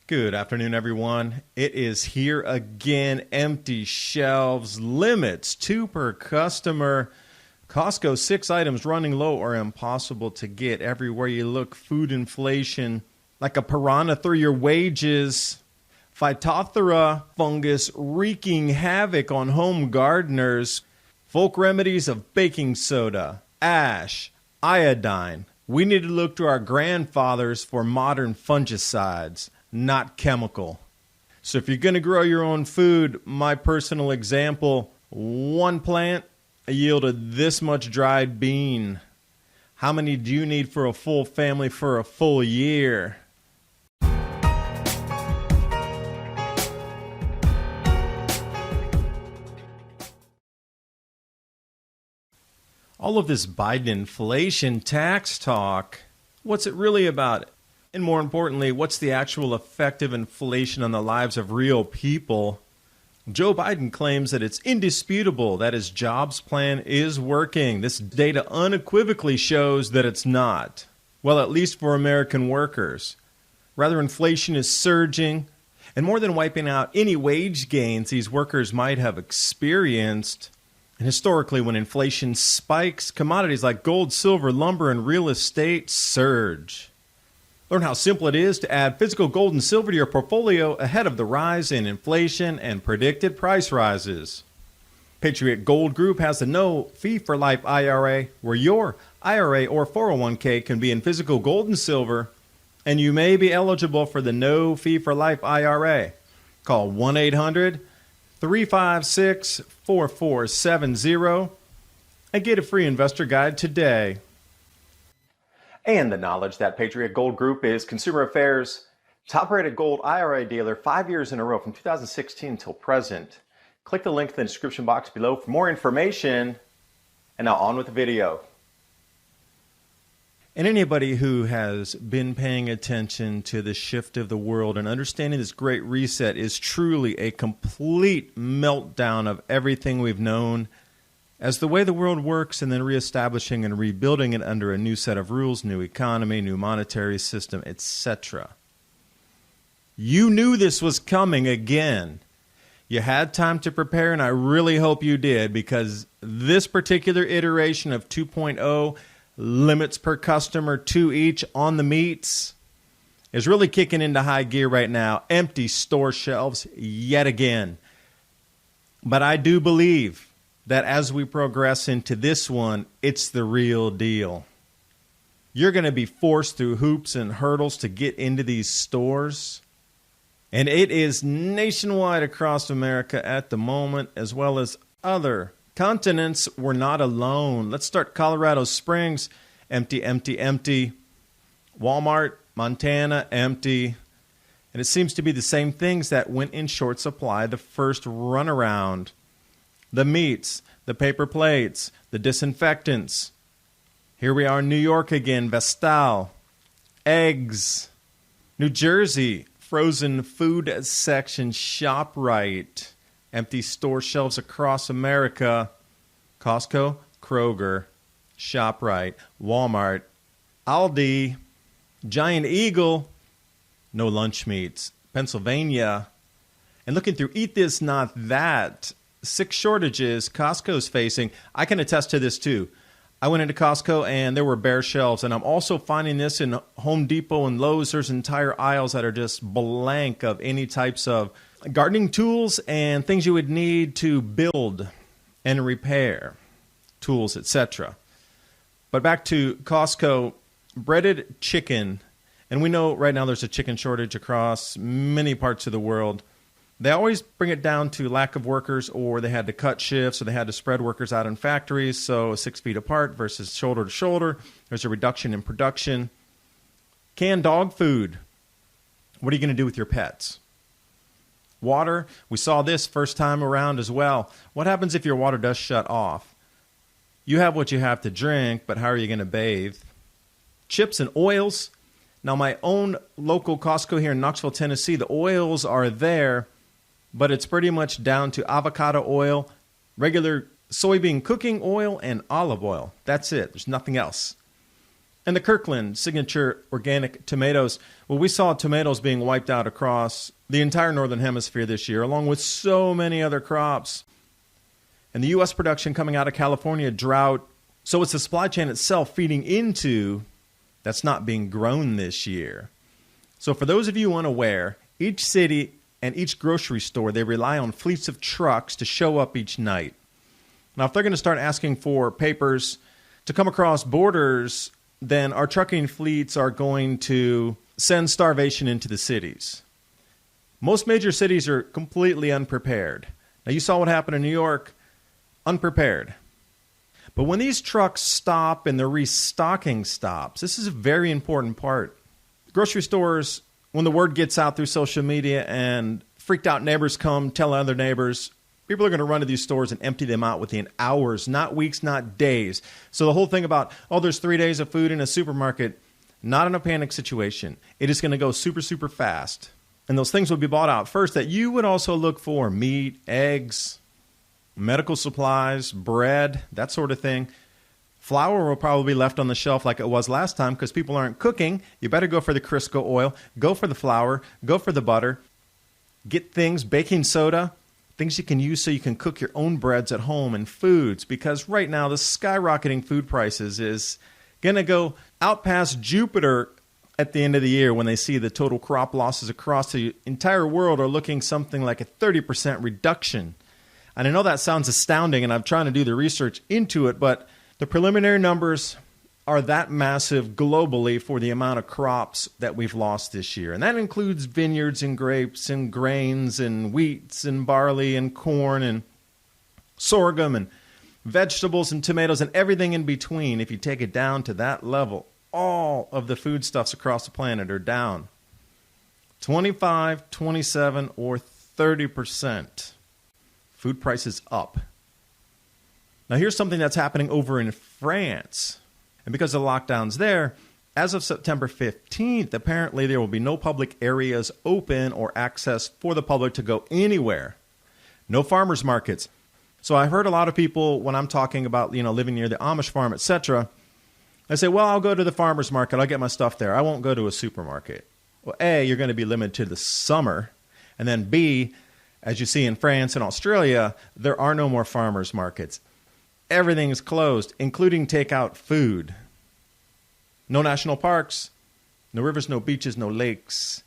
Good afternoon, everyone. It is here again. Empty shelves, limits 2 per customer. Costco 6 items running low or impossible to get. Everywhere you look, food inflation like a piranha through your wages. Phytophthora fungus wreaking havoc on home gardeners. Folk remedies of baking soda, ash, iodine. We need to look to our grandfathers for modern fungicides, not chemical. So if you're going to grow your own food, my personal example, one plant yielded this much dried bean. How many do you need for a full family for a full year? All of this Biden inflation tax talk, what's it really about? And more importantly, what's the actual effect of inflation on the lives of real people? Joe Biden claims that it's indisputable that his jobs plan is working. This data unequivocally shows that it's not. Well, at least for American workers. Rather, inflation is surging, and more than wiping out any wage gains these workers might have experienced. And historically, when inflation spikes, commodities like gold, silver, lumber, and real estate surge. Learn how simple it is to add physical gold and silver to your portfolio ahead of the rise in inflation and predicted price rises. Patriot Gold Group has a no-fee-for-life IRA where your IRA or 401k can be in physical gold and silver, and you may be eligible for the no-fee-for-life IRA. Call 1-800-356-4470 and get a free investor guide today. And the knowledge that Patriot Gold Group is Consumer Affairs' top-rated gold IRA dealer 5 years in a row from 2016 until present. Click the link in the description box below for more information. And now on with the video. And anybody who has been paying attention to the shift of the world and understanding this great reset is truly a complete meltdown of everything we've known as the way the world works, and then reestablishing and rebuilding it under a new set of rules, new economy, new monetary system, etc. You knew this was coming again. You had time to prepare, and I really hope you did, because this particular iteration of 2.0, limits per customer, 2 each on the meats, is really kicking into high gear right now. Empty store shelves yet again. But I do believe that as we progress into this one, it's the real deal. You're going to be forced through hoops and hurdles to get into these stores. And it is nationwide across America at the moment, as well as other continents. We're not alone. Let's start Colorado Springs. Empty, empty, empty. Walmart, Montana, empty. And it seems to be the same things that went in short supply the first runaround. The meats, the paper plates, the disinfectants. Here we are in New York again, Vestal. Eggs. New Jersey, frozen food section, ShopRite. Empty store shelves across America. Costco, Kroger, ShopRite, Walmart, Aldi, Giant Eagle. No lunch meats. Pennsylvania. And looking through Eat This, Not That, 6 shortages Costco's facing. I can attest to this too. I went into Costco and there were bare shelves, and I'm also finding this in Home Depot and Lowe's. There's entire aisles that are just blank of any types of gardening tools and things you would need to build and repair, tools, etc. But back to Costco, breaded chicken, and we know right now there's a chicken shortage across many parts of the world. They always bring it down to lack of workers, or they had to cut shifts, or they had to spread workers out in factories, so 6 feet apart versus shoulder to shoulder. There's a reduction in production. Canned dog food. What are you going to do with your pets? Water. We saw this first time around as well. What happens if your water does shut off? You have what you have to drink, but how are you going to bathe? Chips and oils. Now, my own local Costco here in Knoxville, Tennessee, the oils are there, but it's pretty much down to avocado oil, regular soybean cooking oil, and olive oil. That's it. There's nothing else. And the Kirkland signature organic tomatoes, well, we saw tomatoes being wiped out across the entire northern hemisphere this year, along with so many other crops. And the U.S. production coming out of California, drought. So it's the supply chain itself feeding into that's not being grown this year. So for those of you unaware, each city and each grocery store, they rely on fleets of trucks to show up each night. Now, if they're going to start asking for papers to come across borders, then our trucking fleets are going to send starvation into the cities. Most major cities are completely unprepared. Now, you saw what happened in New York, unprepared. But when these trucks stop and the restocking stops, this is a very important part. Grocery stores, when the word gets out through social media and freaked out neighbors come tell other neighbors, people are going to run to these stores and empty them out within hours, not weeks, not days. So the whole thing about, there's 3 days of food in a supermarket, not in a panic situation. It is going to go super, super fast. And those things will be bought out first that you would also look for: meat, eggs, medical supplies, bread, that sort of thing. Flour will probably be left on the shelf like it was last time because people aren't cooking. You better go for the Crisco oil, go for the flour, go for the butter. Get things, baking soda, things you can use so you can cook your own breads at home and foods, because right now the skyrocketing food prices is going to go out past Jupiter at the end of the year when they see the total crop losses across the entire world are looking something like a 30% reduction. And I know that sounds astounding, and I'm trying to do the research into it, but the preliminary numbers are that massive globally for the amount of crops that we've lost this year. And that includes vineyards and grapes and grains and wheats and barley and corn and sorghum and vegetables and tomatoes and everything in between. If you take it down to that level, all of the foodstuffs across the planet are down 25, 27, or 30%. Food prices up. Now here's something that's happening over in France. And because of the lockdowns there, as of September 15th, apparently there will be no public areas open or access for the public to go anywhere. No farmers markets. So I've heard a lot of people when I'm talking about, living near the Amish farm, etc., I say, well, I'll go to the farmer's market. I'll get my stuff there. I won't go to a supermarket. Well, A, you're going to be limited to the summer. And then B, as you see in France and Australia, there are no more farmers markets. Everything is closed, including takeout food. No national parks, no rivers, no beaches, no lakes.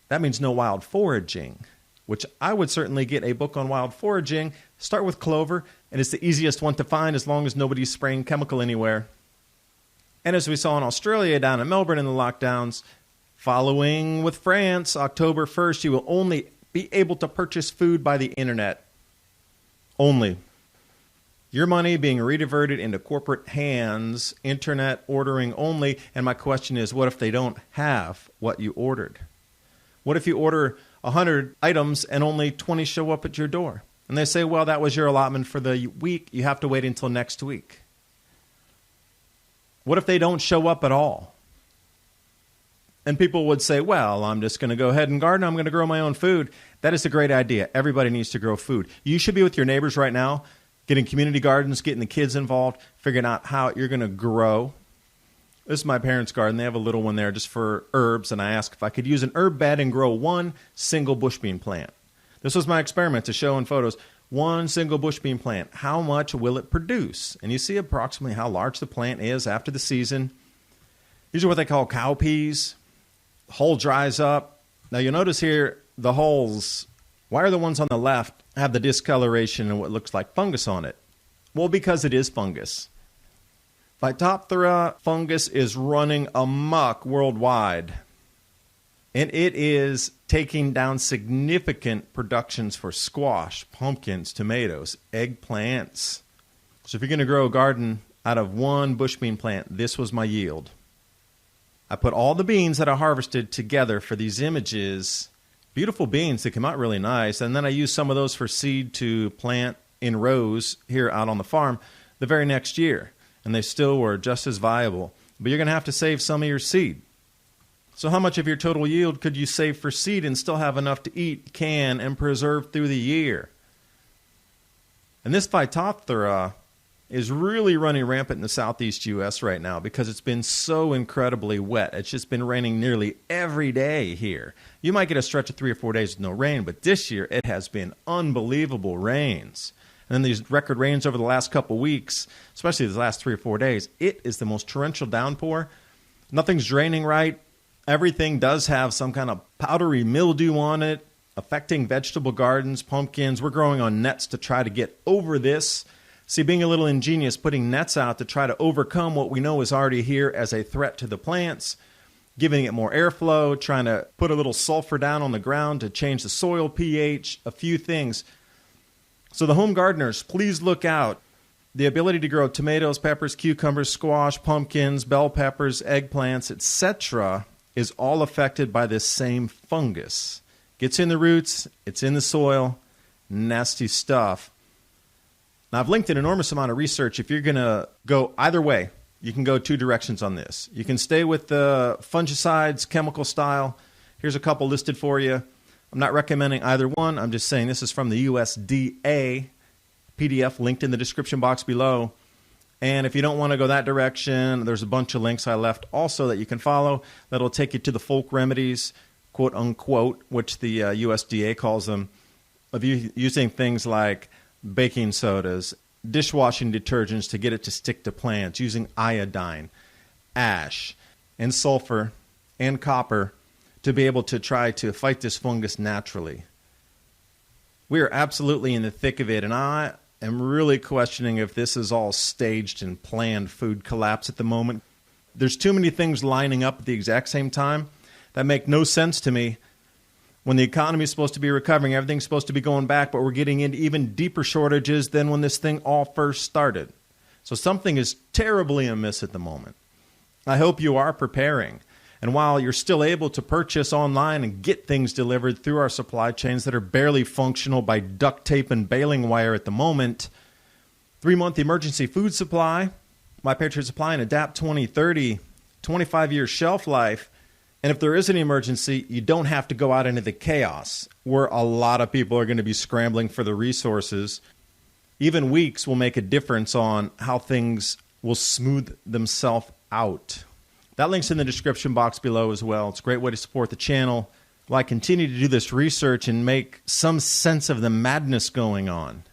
That means no wild foraging, which I would certainly get a book on wild foraging. Start with clover, and it's the easiest one to find as long as nobody's spraying chemical anywhere. And as we saw in Australia, down in Melbourne in the lockdowns, following with France, October 1st, you will only be able to purchase food by the internet. Only. Your money being rediverted into corporate hands, internet ordering only. And my question is, what if they don't have what you ordered? What if you order 100 items and only 20 show up at your door? And they say, well, that was your allotment for the week. You have to wait until next week. What if they don't show up at all? And people would say, well, I'm just going to go ahead and garden. I'm going to grow my own food. That is a great idea. Everybody needs to grow food. You should be with your neighbors right now, getting community gardens, getting the kids involved, figuring out how you're going to grow. This is my parents' garden. They have a little one there just for herbs, and I asked if I could use an herb bed and grow one single bush bean plant. This was my experiment to show in photos. One single bush bean plant. How much will it produce? And you see approximately how large the plant is after the season. These are what they call cowpeas. The hull dries up. Now you'll notice here the hulls. Why are the ones on the left have the discoloration and what looks like fungus on it? Well, because it is fungus. Phytophthora fungus is running amok worldwide. And it is taking down significant productions for squash, pumpkins, tomatoes, eggplants. So if you're going to grow a garden out of one bush bean plant, this was my yield. I put all the beans that I harvested together for these images. Beautiful beans. They come out really nice. And then I used some of those for seed to plant in rows here out on the farm the very next year. And they still were just as viable. But you're going to have to save some of your seed. So how much of your total yield could you save for seed and still have enough to eat, can, and preserve through the year? And this Phytophthora, is really running rampant in the southeast U.S. right now because it's been so incredibly wet. It's just been raining nearly every day here. You might get a stretch of 3 or 4 days with no rain, but this year it has been unbelievable rains. And then these record rains over the last couple weeks, especially the last 3 or 4 days, it is the most torrential downpour. Nothing's draining right. Everything does have some kind of powdery mildew on it, affecting vegetable gardens, pumpkins. We're growing on nets to try to get over this. See, being a little ingenious, putting nets out to try to overcome what we know is already here as a threat to the plants, giving it more airflow, trying to put a little sulfur down on the ground to change the soil pH, a few things. So the home gardeners, please look out. The ability to grow tomatoes, peppers, cucumbers, squash, pumpkins, bell peppers, eggplants, etc. is all affected by this same fungus. Gets in the roots, it's in the soil, nasty stuff. Now, I've linked an enormous amount of research. If you're going to go either way, you can go 2 directions on this. You can stay with the fungicides, chemical style. Here's a couple listed for you. I'm not recommending either one. I'm just saying this is from the USDA. PDF linked in the description box below. And if you don't want to go that direction, there's a bunch of links I left also that you can follow that'll take you to the folk remedies, quote unquote, which the USDA calls them, of using things like baking sodas, dishwashing detergents to get it to stick to plants, using iodine, ash, and sulfur, and copper to be able to try to fight this fungus naturally. We are absolutely in the thick of it, and I am really questioning if this is all staged and planned food collapse at the moment. There's too many things lining up at the exact same time that make no sense to me. When the economy is supposed to be recovering, everything's supposed to be going back, but we're getting into even deeper shortages than when this thing all first started. So something is terribly amiss at the moment. I hope you are preparing. And while you're still able to purchase online and get things delivered through our supply chains that are barely functional by duct tape and baling wire at the moment, 3-month emergency food supply, My Patriot Supply and Adapt 2030, 25-year shelf life. And if there is an emergency, you don't have to go out into the chaos where a lot of people are going to be scrambling for the resources. Even weeks will make a difference on how things will smooth themselves out. That link's in the description box below as well. It's a great way to support the channel while I continue to do this research and make some sense of the madness going on.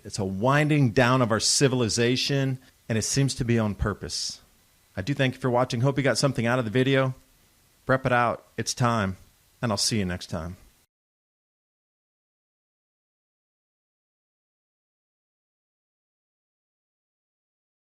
It's a winding down of our civilization, and it seems to be on purpose. I do thank you for watching. Hope you got something out of the video. Prep it out. It's time, and I'll see you next time.